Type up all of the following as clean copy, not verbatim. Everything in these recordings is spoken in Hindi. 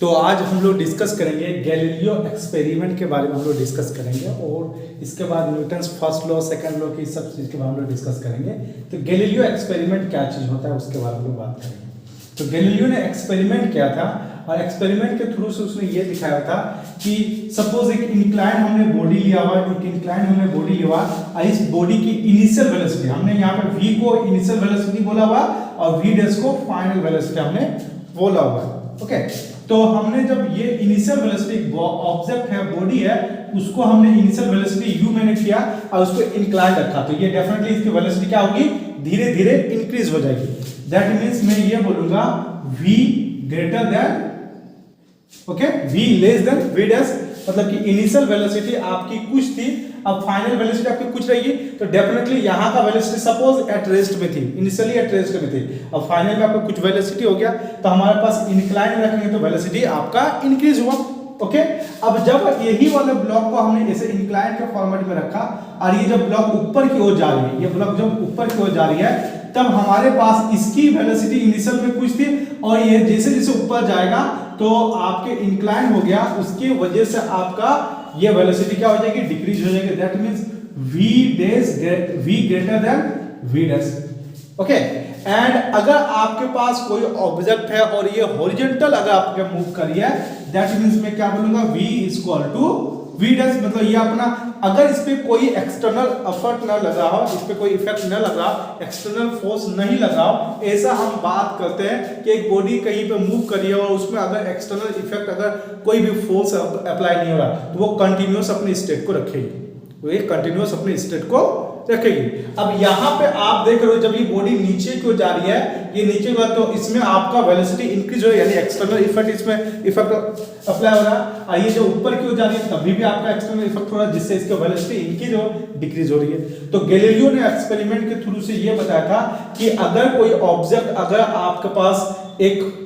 तो आज हम लोग डिस्कस करेंगे गैलीलियो एक्सपेरिमेंट के बारे में हम लोग डिस्कस करेंगे और इसके बाद Newton's first law second law की सब चीज़ के बारे में हम लोग डिस्कस करेंगे। तो गैलीलियो एक्सपेरिमेंट क्या चीज़ होता है उसके बारे में हम लोग बात करेंगे। तो गैलीलियो ने एक्सपेरिमेंट किया था और एक्सपेरिमेंट के थ्रू से उसने ये दिखाया था कि सपोज एक इंक्लाइन हमने बॉडी लिया हुआ, एक इंक्लाइन हमने बॉडी लिया हुआ और इस बॉडी की इनिशियल वेलोसिटी हमने यहाँ पर v को इनिशियल वेलोसिटी बोला हुआ और v डैश को फाइनल वेलोसिटी हमने बोला हुआ। ओके, तो हमने जब ये इनिशियल वेलोसिटी ऑब्जेक्ट है बॉडी है उसको हमने इनिशियल वेलोसिटी u मैंने किया और उसको इंक्लाइन रखा, तो ये डेफिनेटली इसकी वेलोसिटी क्या होगी, धीरे धीरे इंक्रीज हो जाएगी। दैट मींस मैं ये बोलूंगा v greater than v less than v dash, मतलब कि इनिशियल वेलोसिटी आपकी कुछ थी अब फाइनल वेलोसिटी आपकी कुछ रहेगी, तो डेफिनेटली यहाँ का वेलोसिटी सपोज एट रेस्ट में थी, इनिशियली एट रेस्ट में थी, अब फाइनल में आपका कुछ वेलोसिटी हो गया तो हमारे पास इंक्लाइन रखेंगे तो वेलोसिटी आपका इंक्रीज हुआ। ओके, अब जब यही वाले ब्लॉक को हमने ऐसे इंक्लाइन के फॉर्मेट में रखा और ये जब ब्लॉक ऊपर की ओर जा रही है, ये ब्लॉक जब ऊपर की ओर जा रही है तब हमारे पास इसकी वेलोसिटी इनिशियल में कुछ थी और ये जैसे जैसे ऊपर जाएगा तो आपके इंक्लाइन हो गया, उसकी वजह से आपका ये वेलोसिटी क्या हो जाएगी, डिक्रीज हो जाएगी। That means v greater than v dash. Okay, and अगर आपके पास कोई ऑब्जेक्ट है और ये हॉरिजॉन्टल अगर आपके मूव करी है, दैट मींस मैं क्या बोलूंगा v equal to v dash, मतलब ये अपना अगर इस पे कोई एक्सटर्नल एफर्ट ना लगा हो, इस पे कोई इफेक्ट ना लगा, एक्सटर्नल फोर्स नहीं लगा हो, ऐसा हम बात करते हैं कि एक बॉडी कहीं पे मूव करी है और उसमें अगर एक्सटर्नल इफेक्ट अगर कोई भी फोर्स अप्लाई नहीं हो रहा तो वो कंटिन्यूअस अपने स्टेट को रखेगी, वो एक कंटिन्यूअस अपने स्टेट को रखेगी। अब यहाँ पे आप देख रहे हो जब ये बॉडी नीचे की ओर जा रही है, ये नीचे की ओर, तो इसमें आपका वेलोसिटी इंक्रीज हो, यानी एक्सटर्नल इफेक्ट इसमें इफेक्ट अप्लाई हो रहा है, और ये जो ऊपर की ओर जा रही है तभी भी आपका एक्सटर्नल इफेक्ट हो रहा है जिससे इसका वेलोसिटी इंक्रीज हो डिक्रीज हो रही है। तो गैलीलियो ने एक्सपेरिमेंट के थ्रू से ये बताया था कि अगर कोई ऑब्जेक्ट अगर आपके पास एक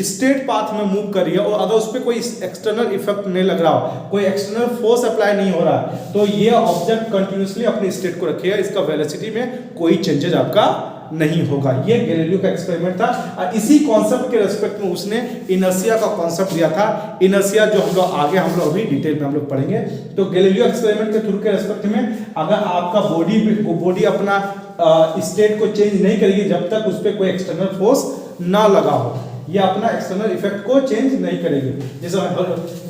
स्ट्रेट पाथ में मूव कर रही है और अगर उस पर कोई एक्सटर्नल इफेक्ट नहीं लग रहा हो, कोई एक्सटर्नल फोर्स अप्लाई नहीं हो रहा है, तो ये ऑब्जेक्ट कंटिन्यूअसली अपनी स्टेट को रखेगा, इसका वेलोसिटी में कोई चेंजेस आपका नहीं होगा। ये गैलीलियो का एक्सपेरिमेंट था और इसी कॉन्सेप्ट के रेस्पेक्ट में उसने इनर्शिया का कॉन्सेप्ट दिया था। इनर्शिया जो हम लोग अभी डिटेल में हम लोग पढ़ेंगे। तो गैलीलियो एक्सपेरिमेंट के थ्रू के रेस्पेक्ट में अगर आपका बॉडी अपना स्टेट को चेंज नहीं करेगी जब तक उस पर कोई एक्सटर्नल फोर्स ना लगा हो, ये अपना एक्सटर्नल इफेक्ट को चेंज नहीं करेगी।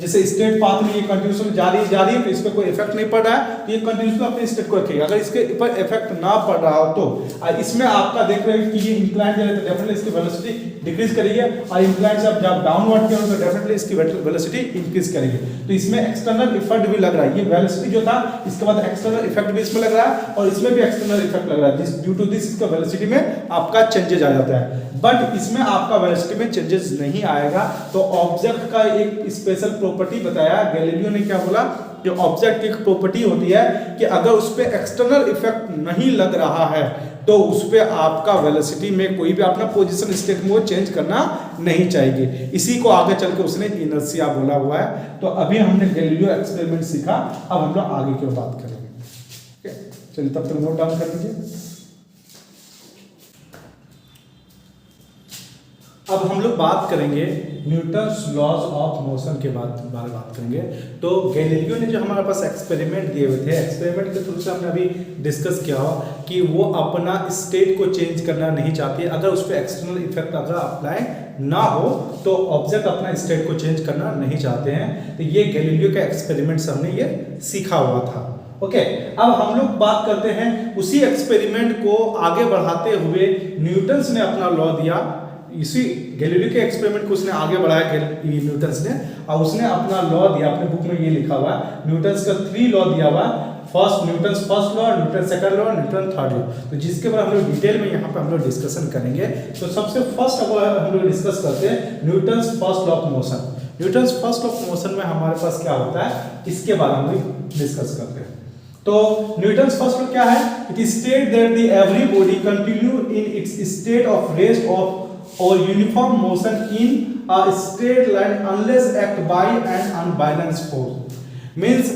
जैसे स्टेट पाथ में ये कंटिन्यूअसली जा रही है तो इस पे कोई इफेक्ट नहीं पड़ रहा है तो ये कंटिन्यूअसली अपने स्टेट को रखेगा। अगर इसके ऊपर इफेक्ट ना पड़ रहा हो तो इसमें आपका देख रहे हैं कि ये इंक्लाइन जा रहा है तो डेफिनेटली इसकी वेलोसिटी डिक्रीज करेगी और इंक्लाइन से जब डाउनवर्ड करोगे तो डेफिनेटली इसकी वेलोसिटी इंक्रीज करेगी। तो इसमें एक्सटर्नल इफेक्ट भी लग रहा है, ये वेलोसिटी जो था इसके बाद एक्सटर्नल इफेक्ट भी इसमें लग रहा है और इसमें भी एक्सटर्नल इफेक्ट लग रहा है, ड्यू टू दिस इसका वेलोसिटी में आपका चेंजेस आ जाता है। बट इसमें आपका वेलोसिटी में चेंजेस नहीं आएगा। तो ऑब्जेक्ट का एक स्पेशल प्रॉपर्टी बताया गैलीलियो ने, क्या बोला कि ऑब्जेक्ट की एक प्रॉपर्टी होती है कि अगर उस पे एक्सटर्नल इफेक्ट नहीं लग रहा है तो उस पे आपका वेलोसिटी में कोई भी अपना पोजीशन स्टेट में वो चेंज करना नहीं चाहिए। इसी को आगे चल के उसने इनर्शिया बोला हुआ है। तो अभी हमने गैलीलियो एक्सपेरिमेंट सीखा, अब हम लोग आगे की बात करेंगे। चलिए तब तक नोट डाउन कर लीजिए। अब हम लोग बात करेंगे न्यूटन्स लॉज ऑफ मोशन के बारे में बात करेंगे। तो गैलीलियो ने जो हमारे पास एक्सपेरिमेंट दिए हुए थे, एक्सपेरिमेंट के थ्रू से हमने अभी डिस्कस किया हो कि वो अपना स्टेट को चेंज करना नहीं चाहती, अगर उस पर एक्सटर्नल इफेक्ट अगर अप्लाई ना हो तो ऑब्जेक्ट अपना स्टेट को चेंज करना नहीं चाहते हैं। तो ये गैलीलियो के एक्सपेरिमेंट से हमने ये सीखा हुआ था। ओके, अब हम लोग बात करते हैं उसी एक्सपेरिमेंट को आगे बढ़ाते हुए न्यूटन्स ने अपना लॉ दिया। इसी गैलीलियो के एक्सपेरिमेंट को उसने आगे बढ़ाया न्यूटन्स ने और उसने अपना लॉ दिया, अपने बुक में ये लिखा हुआ है न्यूटन्स का 3 लॉ दिया हुआ, Newton's first law, Newton second law, Newton third law. तो जिसके बारे में हम लोग डिटेल में यहाँ पे हम लोग डिस्कशन करेंगे। तो सबसे फर्स्ट हम लोग डिस्कस करते हैं Newton's first law of motion. Newton's first law of motion में हमारे पास क्या होता है इसके बारे में हम लोग डिस्कस करते हैं। तो न्यूटन्स फर्स्ट लॉ क्या है, it is state that the every body continue in its state of rest of or uniform motion in a straight line unless act by an unbalanced force। means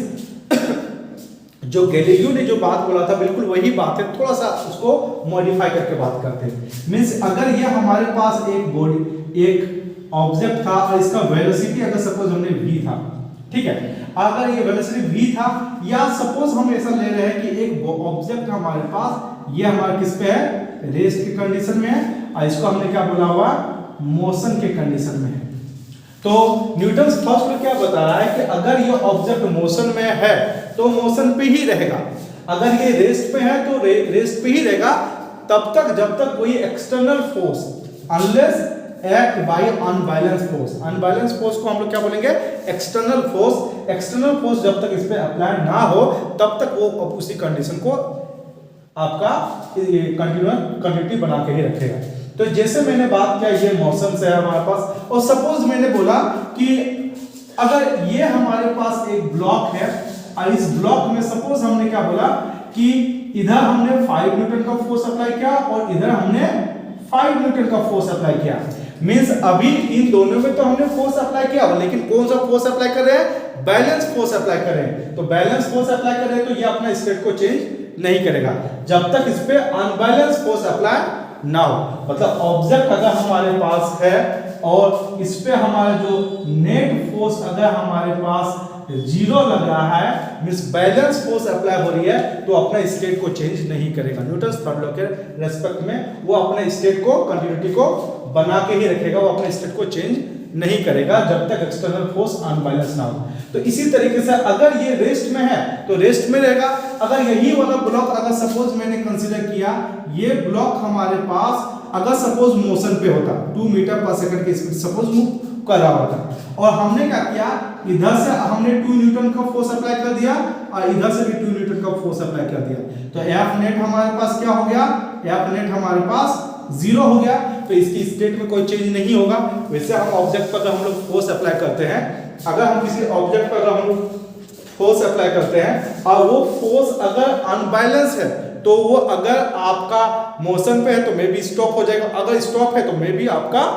जो गैलीलियो ने जो बात बोला था बिल्कुल वही बात है, थोड़ा सा उसको मॉडिफाई करके बात करते हैं। मींस अगर ये हमारे पास एक बॉडी एक ऑब्जेक्ट था और इसका वेलोसिटी अगर सपोज हमने v था, ठीक है, अगर ये वेलोसिटी v था, या सपोज हम ऐसा ले रहे हैं कि एक ऑब्जेक्ट हमारे पास, ये हमारे किस पे है, रेस्ट की कंडीशन में है, और इसको हमने क्या बोला हुआ, मोशन के कंडीशन में है। तो न्यूटन फर्स्ट लॉ क्या बता रहा है कि अगर ये ऑब्जेक्ट मोशन में है तो मोशन पे ही रहेगा, अगर ये रेस्ट पे है तो रेस्ट पे ही रहेगा तब तक जब तक कोई external force, unless act by unbalance force, unbalance force को हम लोग क्या बोलेंगे, एक्सटर्नल फोर्स, एक्सटर्नल फोर्स जब तक इस पे अप्लाई ना हो तब तक वो उसी कंडीशन को आपका कंटिन्यूटी बना के ही रखेगा। तो जैसे मैंने बात किया ये मोशन से है हमारे पास, और सपोज मैंने बोला कि अगर ये हमारे पास एक ब्लॉक है और इस ब्लॉक में सपोज हमने क्या बोला कि इधर हमने 5 न्यूटन का फोर्स अप्लाई किया और इधर हमने 5 न्यूटन का फोर्स अप्लाई किया, मींस अभी इन दोनों में तो हमने फोर्स अप्लाई किया, लेकिन कौन सा फोर्स अप्लाई कर रहे हैं, बैलेंस फोर्स अप्लाई कर रहे हैं। तो बैलेंस फोर्स अप्लाई कर रहे हैं तो ये अपना स्टेट को चेंज नहीं करेगा जब तक इस पे अनबैलेंस फोर्स अप्लाई ना हो। मतलब ऑब्जेक्ट अगर हमारे पास है और इस पे हमारा जो नेट फोर्स अगर हमारे पास 0 लग रहा है, मींस बैलेंस फोर्स अप्लाई हो रही है, तो अपना स्टेट को चेंज नहीं करेगा। न्यूटन थर्ड लॉ के रेस्पेक्ट में वो अपने स्टेट को, कंटिन्यूटी को बना के ही रखेगा, वो अपने स्टेट को चेंज नहीं करेगा जब तक एक्सटर्नल फोर्स अनबैलेंस ना हो। तो इसी तरीके से अगर ये रेस्ट में है तो रेस्ट में रहेगा। अगर यही वाला ब्लॉक अगर सपोज मैंने कंसीडर किया, ये ब्लॉक हमारे पास अगर सपोज मोशन पे होता, 2 मीटर पर सेकंड की स्पीड सपोज मूव कर रहा होता, और हमने क्या किया, इधर से हमने 2 न्यूटन का फोर्स अप्लाई कर दिया और इधर से भी 2 न्यूटन का फोर्स अप्लाई कर दिया, तो एफ नेट हमारे पास क्या हो गया, एफ नेट हमारे पास 0 हो गया। तो इसकी स्टेट में कोई चेंज नहीं होगा। वैसे हम ऑब्जेक्ट पर अगर हम लोग फोर्स अप्लाई करते हैं, अगर हम किसी ऑब्जेक्ट पर अगर हम लोग फोर्स अप्लाई करते हैं और वो फोर्स अगर अनबैलेंस है तो वो अगर आपका मोशन पे है तो मे बी स्टॉप हो जाएगा, अगर स्टॉप है तो मे बी आपका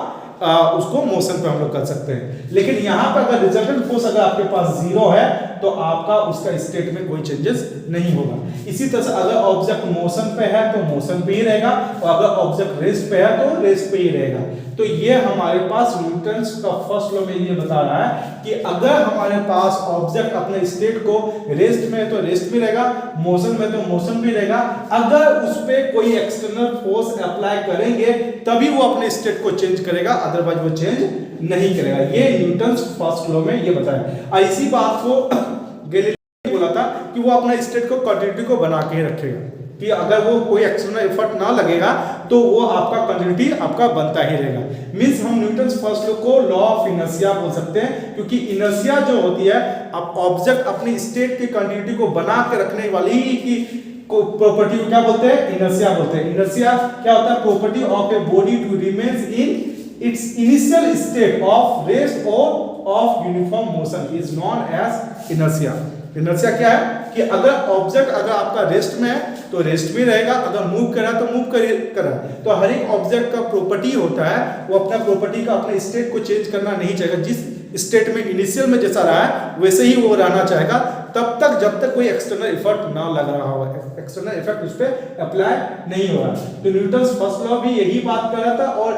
उसको मोशन पे हम लोग कर सकते हैं। लेकिन यहाँ पर अगर रिजल्टेंट फोर्स अगर आपके पास 0 है तो आपका उसका स्टेट में कोई चेंजेस नहीं होगा। इसी तरह से अगर ऑब्जेक्ट मोशन पे है तो मोशन पे ही रहेगा, और अगर ऑब्जेक्ट रेस्ट पे है तो रेस्ट पे ही रहेगा। तो ये हमारे पास न्यूटन का फर्स्ट लॉ में ये बता रहा है कि अगर हमारे पास ऑब्जेक्ट अपने स्टेट को रेस्ट में है तो रेस्ट में रहेगा, मोशन में तो मोशन में रहेगा, अगर उस पे कोई एक्सटर्नल फोर्स अप्लाई करेंगे तभी वो अपने स्टेट को चेंज करेगा, अदरवाइज वो चेंज नहीं करेगा। ये न्यूटन फर्स्ट लॉ में ये बताया। इसी बात को गैलीलियो ने बोला था कि वो अपना स्टेट को, कंटिन्यूटी को बना के रखेगा, कि अगर वो कोई एक्सटर्नल एफर्ट ना लगेगा तो वो आपका कंटिन्यूटी आपका बनता ही रहेगा। मींस हम न्यूटन फर्स्ट लॉ को लॉ ऑफ इनर्शिया बोल सकते हैं, क्योंकि इनर्शिया जो होती है, अब ऑब्जेक्ट अपनी स्टेट की कंटिन्यूटी को बना के रखने वाली की प्रॉपर्टी को क्या बोलते हैं, इनर्शिया बोलते हैं। इनर्शिया क्या होता है, property of a body to remains in its initial state of rest or of uniform motion is known as inertia। Inertia क्या है कि अगर ऑब्जेक्ट अगर आपका रेस्ट में है तो रेस्ट में रहेगा, अगर मूव कर रहा है तो मूव कर रहा है। तो हर एक ऑब्जेक्ट का प्रॉपर्टी होता है, वो अपना प्रॉपर्टी का अपने स्टेट को चेंज करना नहीं चाहेगा। जिस स्टेट में इनिशियल में जैसा रहा है वैसे ही वो रहना चाहेगा, तब तक जब तक कोई एक्सटर्नल इफर्ट ना लग रहा हो, एक्सटर्नल इफेक्ट उस पर अप्लाई नहीं हो रहा। तो न्यूटन फर्स्ट लॉ भी यही बात कर रहा था, और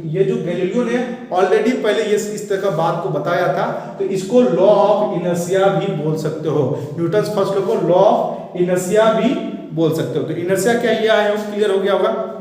ये जो गैलीलियो ने ऑलरेडी पहले ये इस तरह का बात को बताया था, तो इसको लॉ ऑफ इनर्शिया भी बोल सकते हो। न्यूटन फर्स्ट लॉ को लॉ ऑफ इनर्शिया भी बोल सकते हो। तो इनर्शिया क्या ये आया, क्लियर हो गया होगा।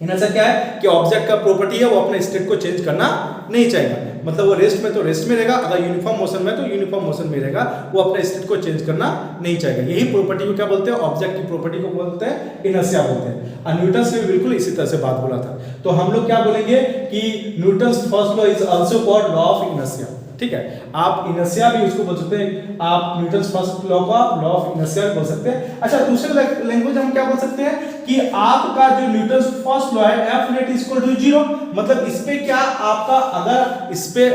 इनर्शिया क्या है कि ऑब्जेक्ट का प्रॉपर्टी है, वो अपने स्टेट को चेंज करना नहीं चाहेगा, मतलब वो रेस्ट में तो रेस्ट में रहेगा, अगर यूनिफॉर्म मोशन में तो यूनिफॉर्म मोशन में रहेगा, वो अपने स्टेट को चेंज करना नहीं चाहेगा। यही प्रॉपर्टी को क्या बोलते हैं, ऑब्जेक्ट की प्रॉपर्टी को बोलते हैं इनर्शिया बोलते हैं। और न्यूटन से भी बिल्कुल इसी तरह से बात बोला था। तो हम लोग क्या बोलेंगे कि Newton first law is also called law of inertia, ठीक है। आप इनर्शिया भी उसको बोल सकते हैं, आप न्यूटन फर्स्ट लॉ को आप लॉ ऑफ इनर्शिया बोल सकते हैं। अच्छा, दूसरे लैंग्वेज हम क्या बोल सकते हैं कि आपका जो न्यूटन फर्स्ट लॉ है F net is equal to 0, मतलब इस पे क्या आपका अगर इस पे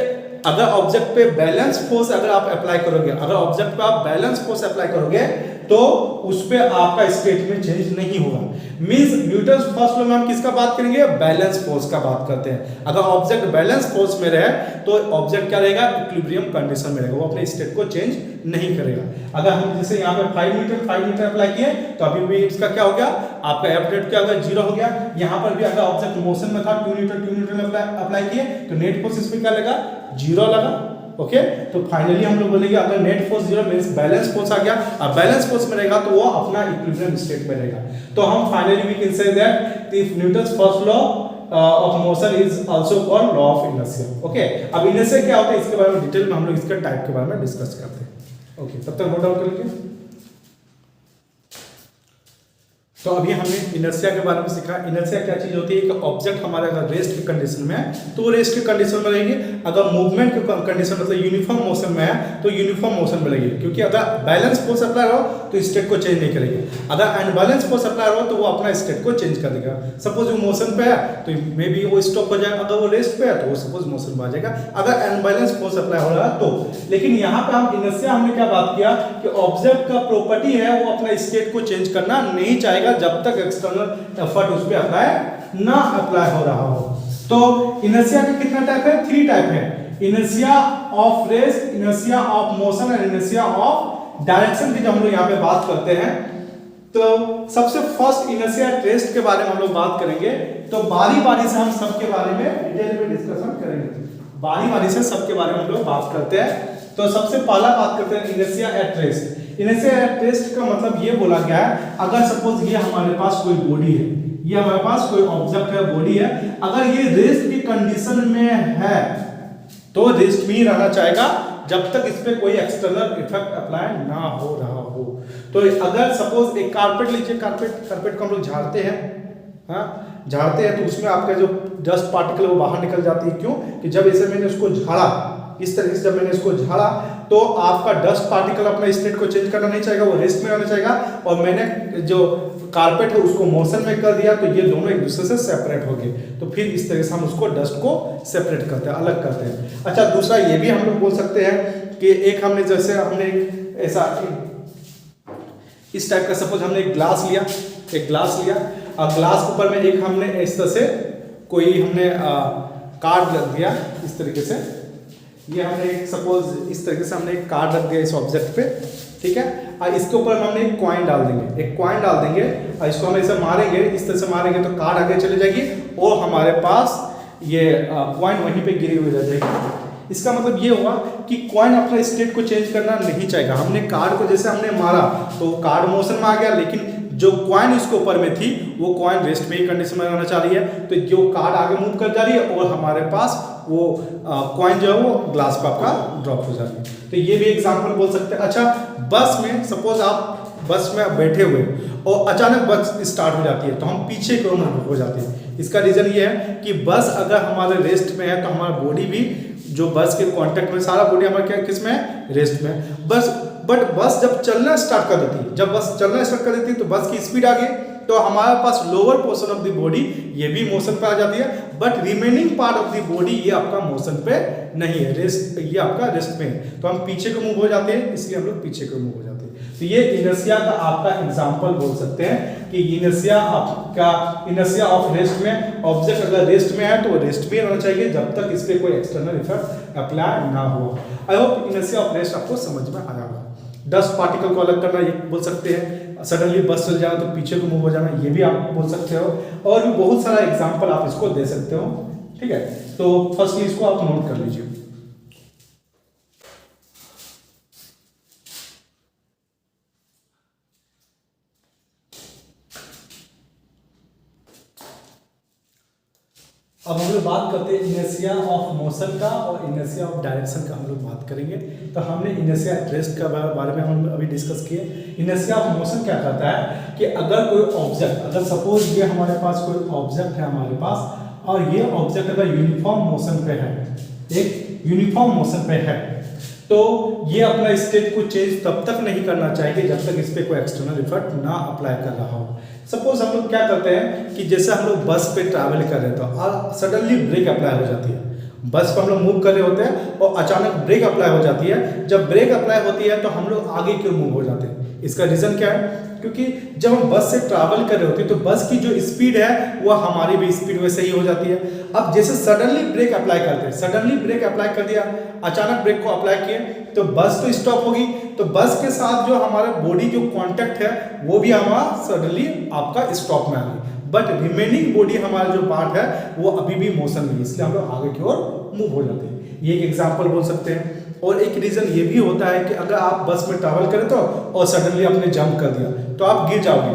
अगर ऑब्जेक्ट पे बैलेंस फोर्स अगर आप अप्लाई करोगे, अगर ऑब्जेक्ट पे आप बैलेंस फोर्स अप्लाई करोगे तो उस पे आपका स्टेट में चेंज नहीं होगा। मींस न्यूटन फर्स्ट लॉ में हम किसका बात करेंगे, बैलेंस फोर्स का बात करते हैं। अगर ऑब्जेक्ट बैलेंस फोर्स में रहे तो ऑब्जेक्ट क्या रहेगा, इक्विलिब्रियम कंडीशन में रहेगा, वो अपने स्टेट को चेंज नहीं करेगा। अगर हम जैसे यहाँ पे 5 न्यूटन अप्लाई किए तो अभी भी इसका क्या हो गया, आपका एफ नेट क्या हो गया, 0 हो गया। यहाँ पर भी अगर ऑब्जेक्ट मोशन में था 2 न्यूटन अप्लाई किए तो नेट फोर्स इसमें क्या लगा, 0 लगा। ओके, तो फाइनली हम लोग बोलेंगे अगर net force 0 means balance force आ गया, अब बैलेंस फोर्स में रहेगा तो वो अपना इक्विलिब्रियम स्टेट में रहेगा। तो हम finally we can say that if Newton's first law of motion is also called law of inertia. Okay, अब इनर्शिया क्या होता है इसके बारे में डिटेल में हम लोग इसके टाइप के बारे में डिस्कस करते हैं। ओके, तब तक नोट डाउन कर लीजिए। तो अभी हमने इनर्शिया के बारे में सीखा। इनर्शिया क्या चीज होती है, कि ऑब्जेक्ट हमारे अगर रेस्ट की कंडीशन में है तो वो रेस्ट की कंडीशन में रहेगी, अगर मूवमेंट की कंडीशन मतलब यूनिफॉर्म मोशन में है तो यूनिफॉर्म मोशन में रहेगी, क्योंकि अगर बैलेंस फोर्स अप्लाई हो तो स्टेट को चेंज नहीं करेगी, अगर अनबैलेंस फोर्स अप्लाई हो तो वो अपना स्टेट को चेंज कर देगा। सपोज वो मोशन पे है तो मे बी वो स्टॉप हो जाएगा, अगर वो रेस्ट पे है तो वो सपोज मोशन में आ जाएगा, अगर अनबैलेंस फोर्स अप्लाई हो रहा है तो। लेकिन यहाँ पे हम इनर्शिया हमने क्या बात किया कि ऑब्जेक्ट का प्रॉपर्टी है वो अपना स्टेट को चेंज करना नहीं चाहेगा जब तक एक्सटर्नल एफर्ट उस पे अप्लाई ना अप्लाई हो रहा हो। तो इनर्शिया का कितना टाइप है, 3 टाइप है, inertia of rest, inertia of motion और इनर्शिया ऑफ डायरेक्शन की जब हम लोग यहाँ पे बात करते हैं तो सबसे फर्स्ट इनर्शिया एट रेस्ट के बारे में हम लोग बात करेंगे। तो बारी बारी से हम सबके बारे में डिटेल में डिस्कशन करेंगे, बारी बारी से सबके बारे में हम लोग बात करते हैं। तो सबसे पहला बात करते हैं inertia at rest. Inertia at rest का मतलब ये बोला गया है, अगर सपोज ये हमारे पास कोई बॉडी है, ये हमारे पास कोई ऑब्जेक्ट है, बॉडी है, अगर ये रेस्ट की कंडीशन में है तो रेस्ट में ही रहना चाहेगा जब तक इस पे कोई एक्सटर्नल इफेक्ट अप्लाई ना हो रहा हो। तो अगर सपोज एक कारपेट लीजिए, कारपेट को हम लोग झाड़ते हैं, हाँ झाड़ते हैं तो उसमें आपका जो डस्ट पार्टिकल वो बाहर निकल जाती है। क्यों कि जब ऐसे मैंने उसको झाड़ा, इस तरीके से जब मैंने इसको झाड़ा तो आपका डस्ट पार्टिकल अपना स्टेट को चेंज करना नहीं चाहेगा, वो रेस्ट में रहना चाहेगा, और मैंने जो कारपेट है उसको मोशन में कर दिया तो ये दोनों एक दूसरे से सेपरेट हो गए। तो फिर इस तरह से हम उसको डस्ट को सेपरेट करते हैं, अलग करते हैं। अच्छा, दूसरा ये भी हम लोग बोल सकते हैं कि एक हमने जैसे हमने ऐसा इस टाइप का सपोज हमने एक ग्लास लिया, और ग्लास के ऊपर में एक हमने इस तरह से कोई हमने कार्ड रख दिया इस तरीके से, ये हमने एक सपोज इस तरीके से हमने एक कार्ड रख दिया इस ऑब्जेक्ट पे, ठीक है, और इसके ऊपर हमने एक कॉइन डाल देंगे, और इसको हम ऐसे मारेंगे, इस तरह से मारेंगे तो कार्ड आगे चले जाएगी और हमारे पास ये कॉइन वहीं पे गिरी हुई रह जाएगी। इसका मतलब ये हुआ कि कॉइन अपना स्टेट को चेंज करना नहीं चाहेगा। हमने कार्ड को जैसे हमने मारा तो कार्ड मोशन में आ गया, लेकिन जो कॉइन इसके ऊपर में थी वो कॉइन रेस्ट में ही कंडीशन में रहना चाह रही है, तो जो कार्ड आगे मूव कर जा रही है और हमारे पास वो कॉइन जो है वो ग्लास पर आपका ड्रॉप हो जा रही है। तो ये भी एग्जांपल बोल सकते हैं। अच्छा, बस में सपोज आप बस में बैठे हुए और अचानक बस स्टार्ट हो जाती है तो हम पीछे की ओर हो जाते हैं। इसका रीजन ये है कि बस अगर हमारे रेस्ट में है तो हमारा बॉडी भी जो बस के कांटेक्ट में, सारा बॉडी हमारा क्या किस में है, रेस्ट में। बट बस जब चलना स्टार्ट कर देती है, तो बस की स्पीड आ गई तो हमारे पास lower portion of the body ये भी मोशन पे आ जाती है, but remaining part of the body ये आपका मोशन पे नहीं है, रेस्ट, ये आपका रेस्ट में है, तो हम पीछे को मूव हो जाते हैं, इसलिए हम लोग पीछे को मूव हो जाते हैं। तो ये इनर्शिया का आपका एग्जांपल बोल सकते हैं कि इनर्शिया ऑफ रेस्ट में, ऑब्जेक्ट अगर रेस्ट में है तो वो रेस्ट में रहना चाहिए जब तक इस पे कोई एक्सटर्नल इफेक्ट अप्लाई ना हो। I hope inertia of rest आपको समझ में आया होगा। डस्ट पार्टिकल को अलग करना ये बोल सकते हैं, सडनली बस चल जाना तो पीछे को मूव हो जाना ये भी आप बोल सकते हो, और भी बहुत सारा एग्जांपल आप इसको दे सकते हो, ठीक है। तो फर्स्टली इसको आप नोट कर लीजिए। अब हम लोग बात करते हैं इनर्शिया ऑफ मोशन का और इनर्शिया ऑफ डायरेक्शन का हम लोग बात करेंगे। तो हमने इनर्शिया एट रेस्ट के बारे में हम अभी डिस्कस किए। इनर्शिया ऑफ मोशन क्या कहता है कि अगर कोई ऑब्जेक्ट, अगर सपोज ये हमारे पास कोई ऑब्जेक्ट है हमारे पास और ये ऑब्जेक्ट अगर यूनिफॉर्म मोशन पे है, एक यूनिफॉर्म मोशन पे है, तो ये अपना स्टेट को चेंज तब तक नहीं करना चाहिए जब तक इस पे कोई एक्सटर्नल इफेक्ट ना अप्लाई कर रहा हो। सपोज हम लोग क्या करते हैं कि जैसे हम लोग बस पे ट्रैवल कर रहे हैं तो सडनली ब्रेक अप्लाई हो जाती है, बस पर हम लोग मूव कर रहे होते हैं और अचानक ब्रेक अप्लाई हो जाती है। जब ब्रेक अप्लाई होती है तो हम लोग आगे की ओर मूव हो जाते हैं, इसका रीजन क्या है? क्योंकि जब हम बस से ट्रैवल कर रहे होते हैं तो बस की जो स्पीड है वो हमारी भी स्पीड वैसे ही हो जाती है। अब जैसे सडनली ब्रेक अप्लाई करते हैं, सडनली ब्रेक अप्लाई कर दिया, अचानक ब्रेक को अप्लाई किए तो बस तो स्टॉप होगी, तो बस के साथ जो हमारा बॉडी जो कांटेक्ट है वो भी हमारा सडनली आपका स्टॉप में आ गई, बट रिमेनिंग बॉडी हमारा जो पार्ट है वो अभी भी मोशन में है, इसलिए हम लोग आगे की ओर मूव हो जाते हैं। ये एक एग्जांपल बोल सकते हैं। और एक रीजन ये भी होता है कि अगर आप बस में ट्रैवल करें तो और सडनली आपने जंप कर दिया तो आप गिर जाओगे,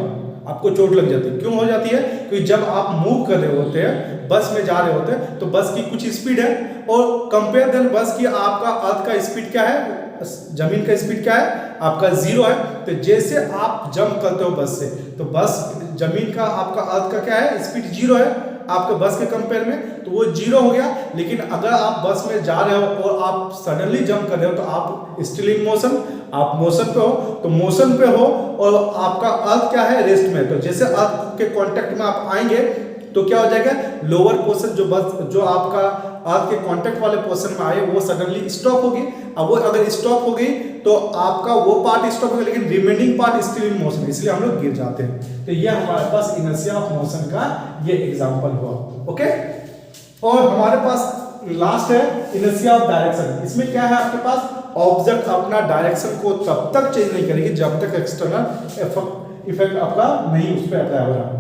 आपको चोट लग जाती है। क्यों हो जाती है? क्योंकि जब आप मूव कर रहे होते हैं, बस में जा रहे होते हैं, तो बस की कुछ स्पीड है और कंपेयर देन बस की आपका अर्थ का स्पीड क्या है, जमीन का स्पीड क्या है आपका 0 है। तो जैसे आप जंप करते हो बस से, तो बस जमीन का आपका अर्थ का क्या है स्पीड 0 है आपके बस के कंपेयर में, तो वो 0 हो गया। लेकिन अगर आप बस में जा रहे हो और आप सडनली जंप कर रहे हो तो आप स्टिल इन मोशन, आप मोशन पे हो, तो मोशन पे हो और आपका अर्थ क्या है रेस्ट में। तो जैसे अर्थ के कांटेक्ट में आप आएंगे तो क्या हो जाएगा, लोअर पोर्शन जो बस जो आपका अर्थ के कांटेक्ट वाले पोर्शन में आए वो सडनली स्टॉप होगी। अब वो अगर स्टॉप हो गई तो आपका वो पार्ट स्टॉप होगा लेकिन remaining part still in motion, इसलिए हम लोग गिर जाते हैं। तो ये हमारे पास इनर्शिया ऑफ मोशन का ये एग्जांपल हुआ। ओके, और हमारे पास लास्ट है इनर्शिया ऑफ डायरेक्शन। इसमें क्या है आपके पास, ऑब्जेक्ट अपना डायरेक्शन को तब तक चेंज नहीं करेगी जब तक एक्सटर्नल इफेक्ट आपका नहीं उस पर अप्लाई हो रहा।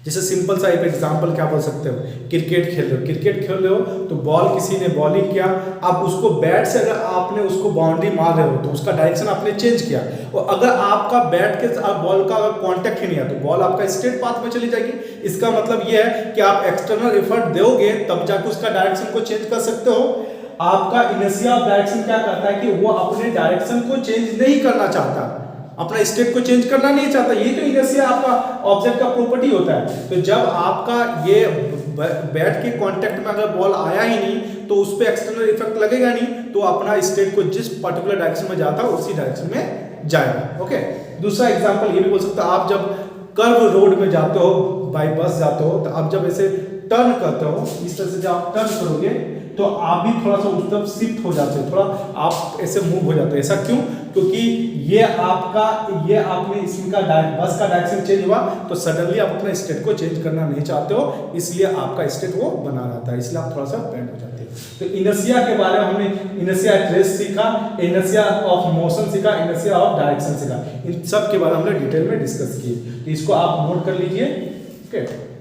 जैसे सिंपल सा एक एग्जांपल क्या बोल सकते हो, क्रिकेट खेल रहे हो, क्रिकेट खेल रहे हो तो बॉल किसी ने बॉलिंग किया, अब उसको बैट से अगर आपने उसको बाउंड्री मार रहे हो तो उसका डायरेक्शन आपने चेंज किया, और अगर आपका बैट के बॉल का अगर कांटेक्ट ही नहीं है तो बॉल आपका स्ट्रेट पाथ में चली जाएगी। इसका मतलब ये है कि आप एक्सटर्नल एफर्ट दोगे तब जाकर उसका डायरेक्शन को चेंज कर सकते हो। आपका इनर्शिया ऑफ डायरेक्शन क्या करता है कि वो अपने डायरेक्शन को चेंज नहीं करना चाहता, अपना स्टेट को चेंज करना नहीं चाहता। ये तो इनर्शिया आपका ऑब्जेक्ट का प्रॉपर्टी होता है। तो जब आपका ये बैट के कांटेक्ट में अगर बॉल आया ही नहीं तो उस पर एक्सटर्नल इफेक्ट लगेगा नहीं, तो अपना स्टेट को जिस पर्टिकुलर डायरेक्शन में जाता है उसी डायरेक्शन में जाएगा। ओके, दूसरा एग्जांपल ये भी बोल सकते हो, आप जब कर्व रोड में जाते हो, बाई बस जाते हो, तो आप जब ऐसे टर्न करते हो, इस तरह से जब आप टर्न करोगे तो आप भी थोड़ा सा उस तरफ शिफ्ट हो जाते हो, थोड़ा आप ऐसे मूव हो जाते हो। ऐसा क्यों? क्योंकि ये आपने इसका बस का डायरेक्शन चेंज हुआ तो सडनली आप अपना स्टेट को चेंज करना नहीं चाहते हो, इसलिए आपका स्टेट वो बना रहता है, इसलिए आप थोड़ा सा बेंड हो जाते हो। तो इनर्शिया के बारे में हमने इनर्शिया ट्रेस सीखा, इनर्शिया ऑफ मोशन सीखा, इनर्शिया ऑफ डायरेक्शन सीखा, इन सब के बारे में हमने डिटेल में डिस्कस किए। तो इसको आप नोट कर लीजिए। ओके।